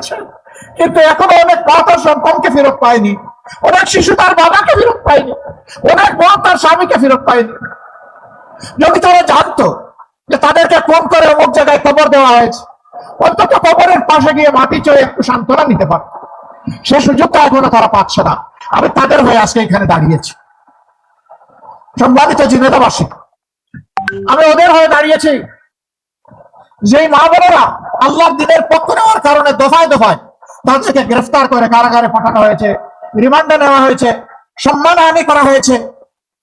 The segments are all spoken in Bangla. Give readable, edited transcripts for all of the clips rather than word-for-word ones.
দিয়েছে, কিন্তু এখনো অনেক মা তার সন্তানকে ফেরত পায়নি, অনেক শিশু তার বাবাকে ফেরত পায়নি, অনেক মা তার স্বামীকে ফেরত পায়নি। যদি তারা জানতো যে তাদেরকে ফোন করে অমুক জায়গায় খবর দেওয়া হয়েছে, অন্তত কবরের পাশে গিয়ে মাটি চড়ে একটু সান্ত্বনা নিতে পারত, সে সুযোগটা এখনো তারা পাচ্ছে না। আমি তাদের হয়ে আজকে এখানে দাঁড়িয়েছি। সম্মানিত জিনেদাবাসী, আমি ওদের হয়ে দাঁড়িয়েছি যেই মা বোনেরা আল্লাহর দ্বীনের পক্ষ নেওয়ার কারণে দফায় দফায় তাদেরকে গ্রেফতার করে কারাগারে পাঠানো হয়েছে, রিমান্ডে নেওয়া হয়েছে, সম্মানহানি করা হয়েছে।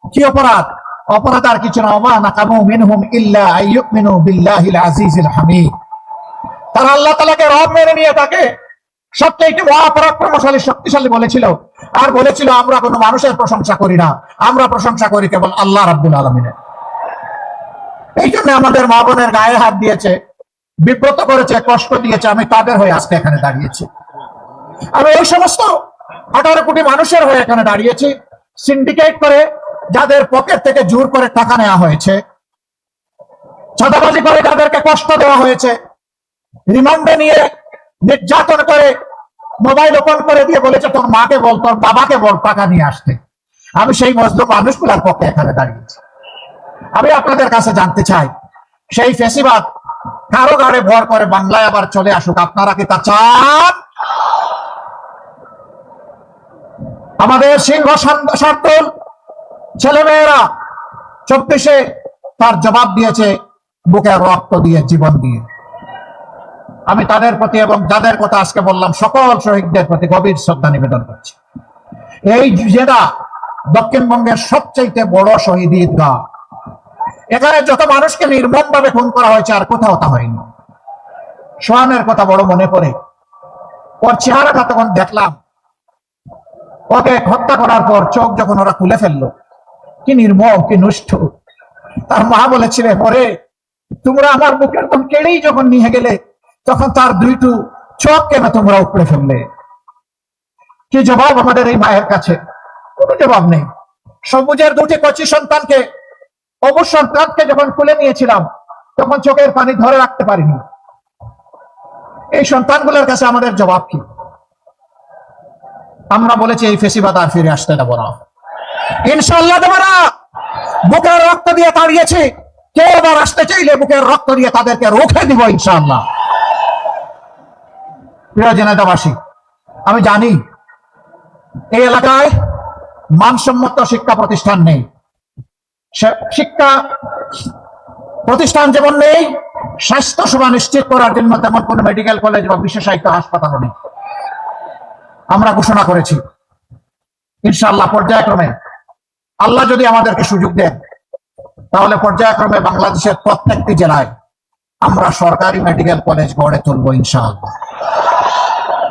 কি অপরাধ? অপরাধ আর কিছু না, ওমা নাকামু মিনহুম ইল্লা আইয়ুমিনু বিল্লাহিল আজিজিল হামিদ। তারা আল্লাহ তাআলাকে রব মেনে নিয়ে তাকে সবচেয়ে মহাপরাক্রমশালী শক্তিশালী বলেছিল, আর বলেছিল আমরা কোনো মানুষের প্রশংসা করি না, আমরা প্রশংসা করি কেবল আল্লাহ রাব্বুল আলামিনের। এই জন্য আমাদের মা বোনের গায়ে হাত দিয়েছে, বিব্রত করেছে, কষ্ট দিয়েছে। আমি তাদের হয়ে আজকে এখানে দাঁড়িয়েছি। আমি ওই সমস্ত 18 কোটি মানুষের হয়ে এখানে দাঁড়িয়েছি সিন্ডিকেট করে, যাদের পকেট থেকে জোর করে টাকা নেওয়া হয়েছে, চাঁদাবাজি করে যাদেরকে কষ্ট দেওয়া হয়েছে, রিমান্ডে নিয়ে নির্যাতন করে মোবাইল ওপেন করে দিয়ে বলেছে তোর মাকে বল, তোর বাবাকে বল টাকা নিয়ে আসতে। আমি সেই মজলুম মানুষগুলোর পক্ষে এখানে দাঁড়িয়েছি। আমি আপনাদের কাছে জানতে চাই, সেই ফেসিবাদ কারো গাড়ে ভর করে বাংলায় আবার চলে আসুক, আপনারা কি তা চান? আমাদের সিংহ শার্দুল ছেলেমেয়েরা 24-এ তার জবাব দিয়েছে বুকের রক্ত দিয়ে, জীবন দিয়ে। আমি তাদের প্রতি এবং যাদের কথা আজকে বললাম সকল শহীদদের প্রতি গভীর শ্রদ্ধা নিবেদন করছি। এই জেলা দক্ষিণবঙ্গের সবচেয়ে বড় শহীদ ঈদগাহ। এখানে যত মানুষকে নির্মম ভাবে খুন করা হয়েছে আর কোথাও তা হয়নি। সোহানের কথা বড় মনে পড়ে। ওর চেহারাটা তখন দেখলাম, ওকে হত্যা করার পর চোখ যখন ওরা খুলে ফেললো, কি নির্মম, কি নিষ্ঠুর। তার মা বলেছিলেন, ওরে তোমরা আমার বুকের কোন কেড়েই যখন নিয়ে গেলে তখন তার দুইটু চোখ কেন তোমরা উপড়ে ফেললে? কি জবাব আমাদের এই মায়ের কাছে? কোনো জবাব নেই। সবুজের দুটি কচি সন্তানকে, অবুজ সন্তানকে যখন খুলে নিয়েছিলাম তখন চোখের পানি ধরে রাখতে পারিনি। এই সন্তানগুলোর কাছে আমাদের জবাব কি? আমরা বলেছি এই ফেসিবাদ আর ফিরে আসতে দেব না, ইনশাআল্লাহ দেব না। বুকের রক্ত দিয়ে তাড়িয়েছি, কেউ আবার আসতে চাইলে বুকের রক্ত দিয়ে তাদেরকে রুখে দিব ইনশাআল্লাহ। প্রিয় জেনেদাবাসী, আমি জানি এই এলাকায় মানসম্মত শিক্ষা প্রতিষ্ঠান নেই। শিক্ষা প্রতিষ্ঠান যেমন নেই, স্বাস্থ্য সেবা নিশ্চিত করার জন্য তেমন কোন মেডিকেল কলেজ বা বিশেষায়িত হাসপাতাল নেই। আমরা ঘোষণা করেছি ইনশাআল্লাহ পর্যায়ক্রমে আল্লাহ যদি আমাদেরকে সুযোগ দেন, তাহলে পর্যায়ক্রমে বাংলাদেশের প্রত্যেকটি জেলায় আমরা সরকারি মেডিকেল কলেজ গড়ে তুলবো ইনশাআল্লাহ।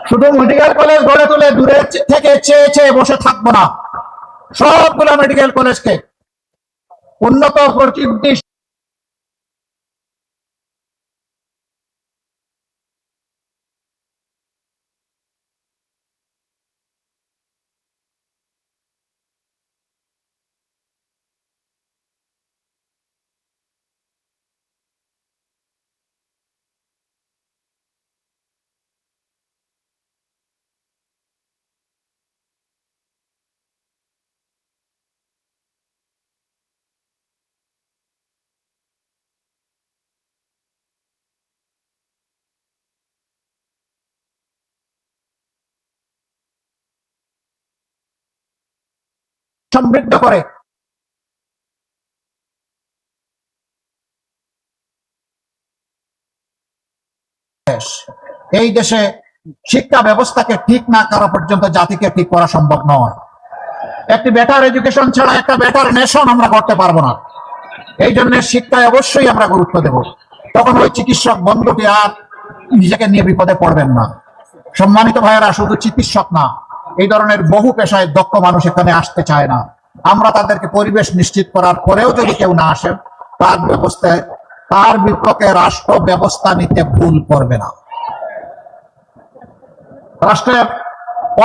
শুধু মেডিকেল কলেজ গড়ে তুলে দূরে থেকে চেয়ে চেয়ে বসে থাকবো না, সবগুলো মেডিকেল কলেজকে উন্নত প্রযুক্তি সমৃদ্ধ করে এই দেশে শিক্ষা ব্যবস্থাকে ঠিক না করা পর্যন্ত জাতিকে ঠিক করা সম্ভব নয়। একটি বেটার এডুকেশন ছাড়া একটা বেটার নেশন আমরা করতে পারবো না। এই জন্য শিক্ষায় অবশ্যই আমরা গুরুত্ব দেব। তখন ওই চিকিৎসক বন্ধুটি আর নিজেকে নিয়ে বিপদে পড়বেন না। সম্মানিত ভাইয়েরা, শুধু চিকিৎসক না, এই ধরনের বহু পেশায় দক্ষ মানুষ এখানে আসতে চায় না। আমরা তাদেরকে পরিবেশ নিশ্চিত করার পরেও যদি কেউ না আসেন, তার বিপক্ষে রাষ্ট্র ব্যবস্থা নিতে ভুল করবে না। রাষ্ট্রের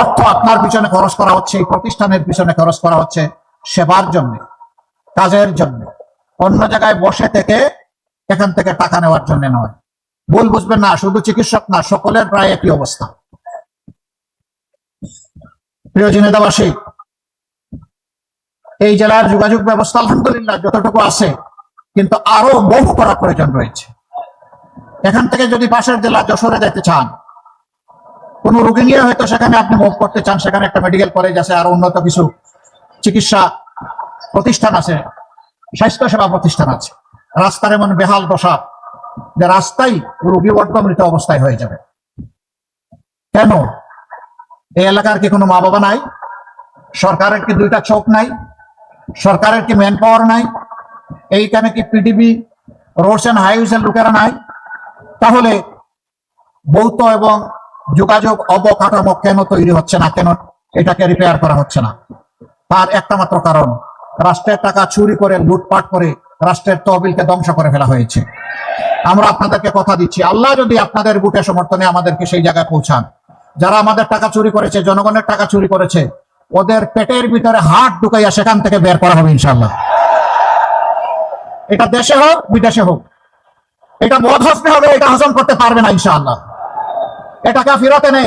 অর্থ আপনার পিছনে খরচ করা হচ্ছে, এই প্রতিষ্ঠানের পিছনে খরচ করা হচ্ছে সেবার জন্য, কাজের জন্য, অন্য জায়গায় বসে থেকে এখান থেকে টাকা নেওয়ার জন্য নয়। ভুল বুঝবেন না, শুধু চিকিৎসক না, সকলের প্রায় একই অবস্থা। প্রিয় ঝিনাইদহবাসী, এই জেলার যোগাযোগ ব্যবস্থা আলহামদুলিল্লাহ যতটুকু আছে, কিন্তু আরো বহু করা প্রয়োজন রয়েছে। এখান থেকে যদি পাশের জেলা যশোরে যেতে চান, কোন রোগী নিয়ে হয়তো সেখানে আপনি মুভ করতে চান, সেখানে একটা মেডিকেল কলেজ আছে, আর উন্নত কিছু চিকিৎসা প্রতিষ্ঠান আছে, স্বাস্থ্য সেবা প্রতিষ্ঠান আছে। রাস্তার এমন বেহাল দশা যে রাস্তায় রোগী মৃত অবস্থায় হয়ে যাবে। কেন? এই এলাকার কি কোনো মা বাবা নাই? সরকারের কি দুইটা চোখ নাই? সরকারের কি ম্যান পাওয়ার নাই? এইখানে কি পিডিবি, রোডস অ্যান্ড হাইওয়েজের লোকেরা নাই? তাহলে ভৌত এবং যোগাযোগ অবকাঠামো কেন তৈরি হচ্ছে না, কেন এটাকে রিপেয়ার করা হচ্ছে না? তার একটা মাত্র কারণ, রাষ্ট্রের টাকা চুরি করে লুটপাট করে রাষ্ট্রের তহবিলকে ধ্বংস করে ফেলা হয়েছে। আমরা আপনাদেরকে কথা দিচ্ছি, আল্লাহ যদি আপনাদের বুটে সমর্থনে আমাদেরকে সেই জায়গায় পৌঁছান, যারা আমাদের টাকা চুরি করেছে, জনগণের টাকা চুরি করেছে, ওদের পেটের ভিতরে হাত ঢুকাইয়া সেখান থেকে বের করা হবে ইনশাআল্লাহ। এটা দেশে হোক বিদেশে হোক, এটা বোধ হজমে হবে, এটা হজম করতে পারবে না ইনশাআল্লাহ। এটাকে ফেরত এনে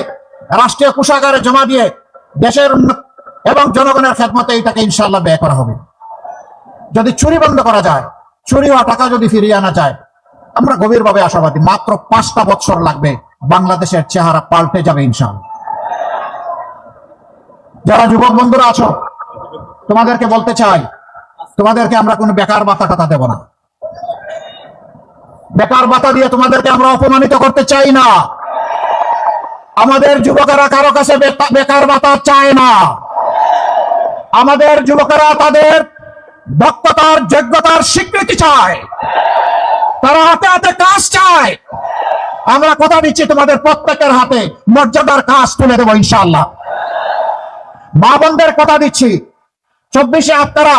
রাষ্ট্রীয় কোষাগারে জমা দিয়ে দেশের এবং জনগণের খেদমতে এটাকে ইনশাআল্লাহ ব্যয় করা হবে। যদি চুরি বন্ধ করা যায়, চুরি হওয়া টাকা যদি ফিরিয়ে আনা যায়, আমরা গভীরভাবে আশাবাদী মাত্র 5টা বছর লাগবে, বাংলাদেশের চেহারা পাল্টে যাবে ইনশাআল্লাহ। যারা যুবক বন্ধুরা আছো, তোমাদেরকে বলতে চাই, তোমাদেরকে আমরা কোনো বেকার ভাতা টাতা দেব না। বেকার ভাতা দিয়ে তোমাদেরকে আমরা অপমানিত করতে চাই না। আমাদের যুবকেরা কারো কাছে বেকার ভাতা চায় না। আমাদের যুবকেরা তাদের দক্ষতার যোগ্যতার স্বীকৃতি চায়, তারা হাতে হাতে কাজ চায়। আমরা কথা দিচ্ছি, তোমাদের প্রত্যেকের হাতে মর্যাদার কাজ তুলে দেবো ইনশাআল্লাহ। মা বোনদের কথা দিচ্ছি, 24-এ আপনারা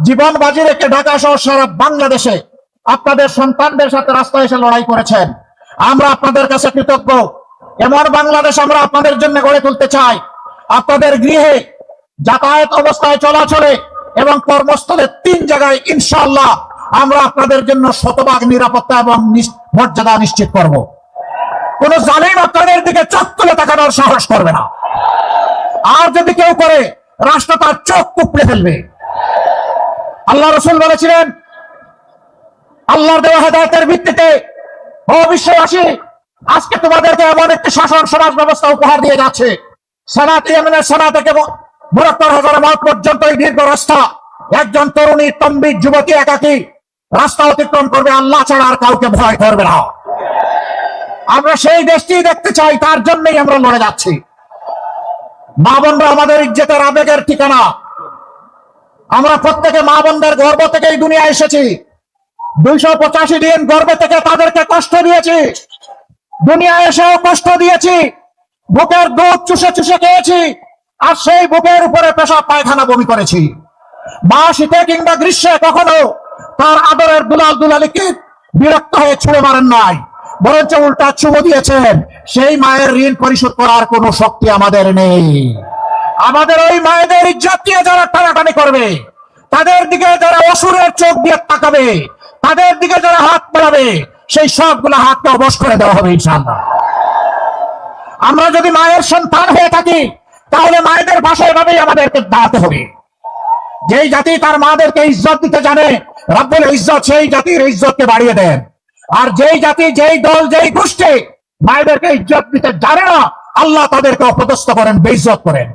জীবন বাজি রেখে ঢাকা সহ সারা বাংলাদেশে আপনাদের সন্তানদের সাথে রাস্তায় এসে লড়াই করেছেন। আমরা আপনাদের কাছে কৃতজ্ঞ। এমন বাংলাদেশ আমরা আপনাদের জন্য গড়ে তুলতে চাই। আপনাদের গৃহে, যাতায়াত অবস্থায়, চলাচলে এবং কর্মস্থলে 3 জায়গায় ইনশাআল্লাহ আমরা আপনাদের জন্য শতভাগ নিরাপত্তা এবং মর্যাদা নিশ্চিত করব। কোন জালিম আপনাদের দিকে চোখ তুলে তাকানোর সাহস করবে না। আর যদি কেউ করে, রাষ্ট্র তার চোখ কুপড়ে ফেলবে। আল্লাহ রাসূল বলেছিলেন, আল্লাহর দেওয়া হেদায়েতের ভিত্তিতে ও বিশ্ববাসী, আজকে তোমাদেরকে এমন একটি শাসন সমাজ ব্যবস্থা উপহার দিয়ে যাচ্ছে, সেনাত ইয়েমেনের সেনা থেকে 72,000 মাইল পর্যন্ত এই দীর্ঘ রাস্তা একজন তরুণী তম্বি যুবতী একাকী রাস্তা অতিক্রম করবে, আল্লাহ ছাড়া আর কাউকে ভয় করবে না। আমরা সেই দেশটি দেখতে চাই, তার জন্যই আমরা লড়ে যাচ্ছি। মা বোনরা আমাদের ইজ্জতের আবেগের ঠিকানা। আমরা প্রত্যেকে মা বোনদের গর্ভ থেকে এই দুনিয়ায় এসেছি। 285 দিন গর্ভে থেকে তাদেরকে কষ্ট দিয়েছি, দুনিয়ায় এসেও কষ্ট দিয়েছি, বুকের দুধ চুষে চুষে খেয়েছি, আর সেই বুকের উপরে পেশাব পায়খানা বমি করেছি। মা শীতে কিংবা গ্রীষ্মে কখনো তার আদরের দুলাল দুলালিকে বিরক্ত হয়ে ছুঁড়ে মারেন নাই, বরঞ্চ উল্টা চুমো দিয়েছেন। সেই মায়ের ঋণ পরিশোধ করার কোনো শক্তি আমাদের নেই। আমাদের ওই মায়েদের ইজ্জত নিয়ে যারা টানাটানি করবে, তাদের দিকে যারা অসুরের চোখ দিয়ে তাকাবে, তাদের দিকে যারা হাত বাড়াবে, সেই সবগুলো হাতকে অবশ করে দেওয়া হবে ইনশাআল্লাহ। আমরা যদি মায়ের সন্তান হয়ে থাকি, তাহলে মায়েদের ভাষায় ভাবেই আমাদেরকে দাঁড়াতে হবে। যেই জাতি তার মাদেরকে ইজ্জত দিতে জানে, রব্বুল ইজ্জত সেই জাতির ইজ্জতকে বাড়িয়ে দেন। আর যেই জাতি, যেই দল, যেই গোষ্ঠী মায়েদেরকে ইজ্জত দিতে জানে না, আল্লাহ তাদেরকে অপদস্থ করেন, বেইজ্জত করেন।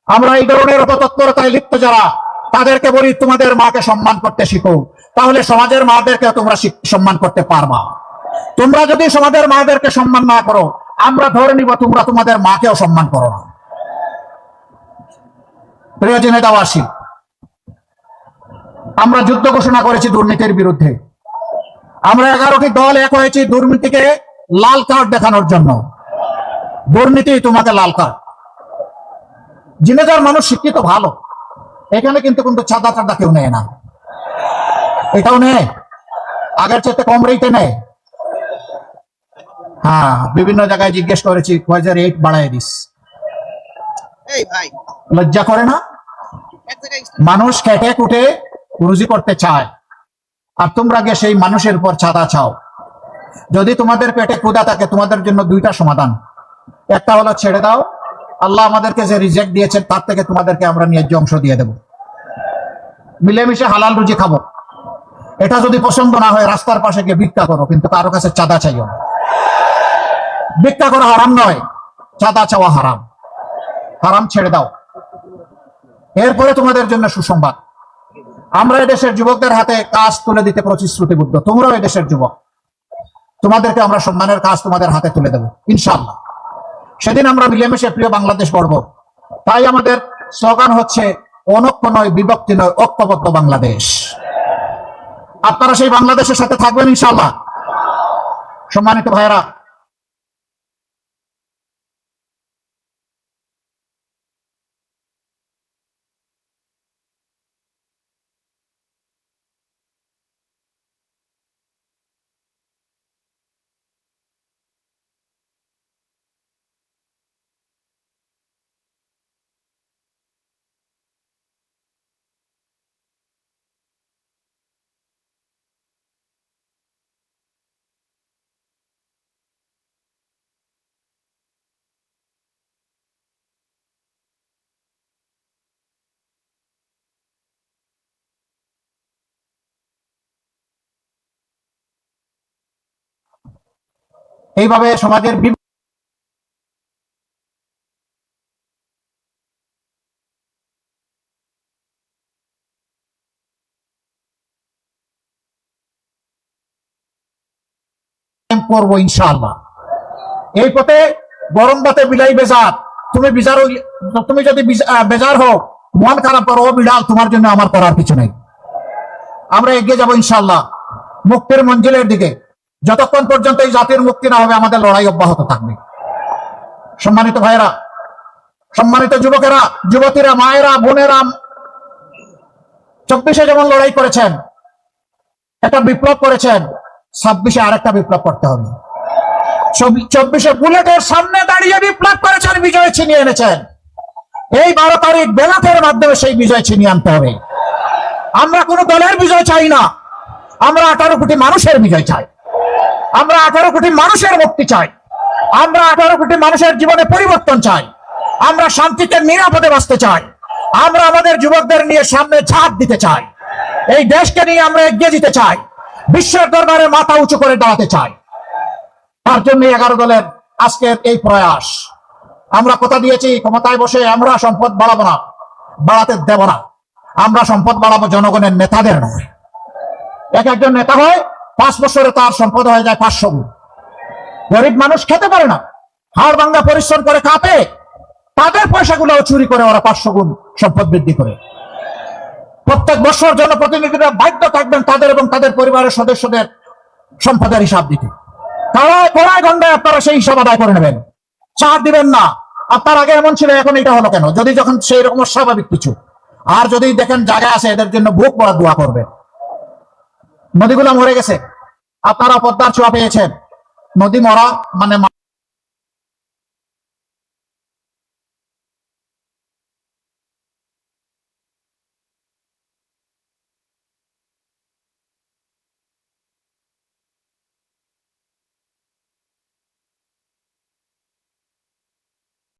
আমরা এই ধরনের অপতৎপরতায় লিপ্ত যারা, তাদেরকে বলি, তোমাদের মাকে সম্মান করতে শিখো, তাহলে সমাজের মাদেরকে তোমরা সম্মান করতে পারবা। তোমরা যদি সমাজের মাদেরকে সম্মান না করো, আমরা ধরে নিব তোমরা তোমাদের মাকেও সম্মান করো না। প্রিয় ঝিনাইদহবাসী, আমরা যুদ্ধ ঘোষণা করেছি দুর্নীতির বিরুদ্ধে। আমরা 11টি দল এক হয়েছি দুর্নীতিকে লাল কার্ড দেখানোর জন্য। দুর্নীতি তোমাকে লাল কার্ড। ঝিনাইদহের মানুষ শিক্ষিত ভালো, এখানে কিন্তু চাঁদা চাঁদা কেউ নেয় না। এটাও নেয়, আগের চাইতে কম রেটে নেয়। হ্যাঁ, বিভিন্ন জায়গায় জিজ্ঞেস করেছি, কয়েছে রেট বাড়াই দিস। লজ্জা করে না? মানুষ খেটে কুটে রুজি করতে চায়, আর তোমরা গিয়ে সেই মানুষের উপর চাঁদা চাও। যদি তোমাদের পেটে ক্ষুধা থাকে, তোমাদের জন্য দুইটা সমাধান। একটা হলো ছেড়ে দাও, আল্লাহ আমাদেরকে যে রিজেক্ট দিয়েছেন তার থেকে তোমাদেরকে আমরা ন্যায্য অংশ দিয়ে দেব, মিলেমিশে হালাল রুজি খাবো। এটা যদি পছন্দ না হয়, রাস্তার পাশে গিয়ে ভিক্ষা করো, কিন্তু কারো কাছে চাঁদা চাইও না। ভিক্ষা করা হারাম নয়, চাঁদা চাওয়া হারাম। হারাম ছেড়ে দাও। এরপরে তোমাদের জন্য সুসংবাদ, আমরা এদেশের যুবকদের হাতে কাজ তুলে দিতে প্রতিশ্রুতিবদ্ধ। তোমরাও এদেশের যুবক, তোমাদেরকে আমরা সম্মানের কাজ তোমাদের হাতে তুলে দেব ইনশাআল্লাহ। সেদিন আমরা মিলেমিশে প্রিয় বাংলাদেশ গড়ব। তাই আমাদের স্লোগান হচ্ছে অনৈক্য নয়, বিভক্তি নয়, ঐক্যবদ্ধ বাংলাদেশ। আপনারা সেই বাংলাদেশের সাথে থাকবেন ইনশাআল্লাহ। সম্মানিত ভাইয়েরা, এইভাবে সমাজের করবো ইনশাআল্লাহ। এই পথে গরম বাতে বিলাই বেজার। তুমি যদি বেজার হও, মন খারাপ করো, ও বিড়াল, তোমার জন্য আমার করার কিছু নেই। আমরা এগিয়ে যাবো ইনশাআল্লাহ মুক্তির মঞ্জিলের দিকে। যতক্ষণ পর্যন্ত এই জাতির মুক্তি না হবে, আমাদের লড়াই অব্যাহত থাকবে। সম্মানিত ভাইয়েরা, সম্মানিত যুবকেরা, যুবতীরা, মায়েরা, বোনেরা, 24-এ যেমন লড়াই করেছেন, একটা বিপ্লব করেছেন, 26-এ আরেকটা বিপ্লব করতে হবে। 24-এ বুলেটের সামনে দাঁড়িয়ে বিপ্লব করেছেন, বিজয় ছিনিয়ে এনেছেন। এই 12 তারিখ বেলাতের মাধ্যমে সেই বিজয় ছিনিয়ে আনতে হবে। আমরা কোন দলের বিজয় চাই না, আমরা 18 কোটি মানুষের বিজয় চাই। আমরা 18 কোটি মানুষের মুক্তি চাই। আমরা 18 কোটি মানুষের জীবনে পরিবর্তন চাই। আমরা শান্তিতে নিরাপদে বাঁচতে চাই। আমরা আমাদের যুবকদের নিয়ে সামনে ঝাঁপ দিতে চাই। এই দেশকে নিয়ে আমরা এগিয়ে যেতে চাই। বিশ্বের দরবারে মাথা উঁচু করে দাঁড়াতে চাই। তার জন্য 11 দলের আজকের এই প্রয়াস। আমরা কথা দিয়েছি, ক্ষমতায় বসে আমরা সম্পদ বাড়াবো না, বাড়াতে দেব না। আমরা সম্পদ বাড়াবো জনগণের, নেতাদের নয়। একজন নেতা হয়, 5 বছরে তার সম্পদ হয়ে যায় 500 গুণ। গরিব মানুষ খেতে পারে না, হাড় ভাঙ্গা পরিশ্রম করে কাঁপে, তাদের পয়সাগুলো চুরি করে ওরা 500 গুণ সম্পদ বৃদ্ধি করে। প্রত্যেক বছর জনপ্রতিনিধিরা বাধ্য থাকবেন তাদের এবং তাদের পরিবারের সদস্যদের সম্পদের হিসাব দিতে। কড়ায় গন্ডায় আপনারা সেই হিসাব আদায় করে নেবেন, ছাড় দিবেন না। আপনার আগে এমন ছিল, এখন এটা হলো কেন? যদি যখন সেই রকম স্বাভাবিক কিছু। আর যদি দেখেন জায়গা আছে, এদের জন্য বুক পড়া দোয়া করবেন। নদীগুলো মরে গেছে, আপনারা পদ্মার ছোঁয়া পেয়েছেন। নদী মরা মানে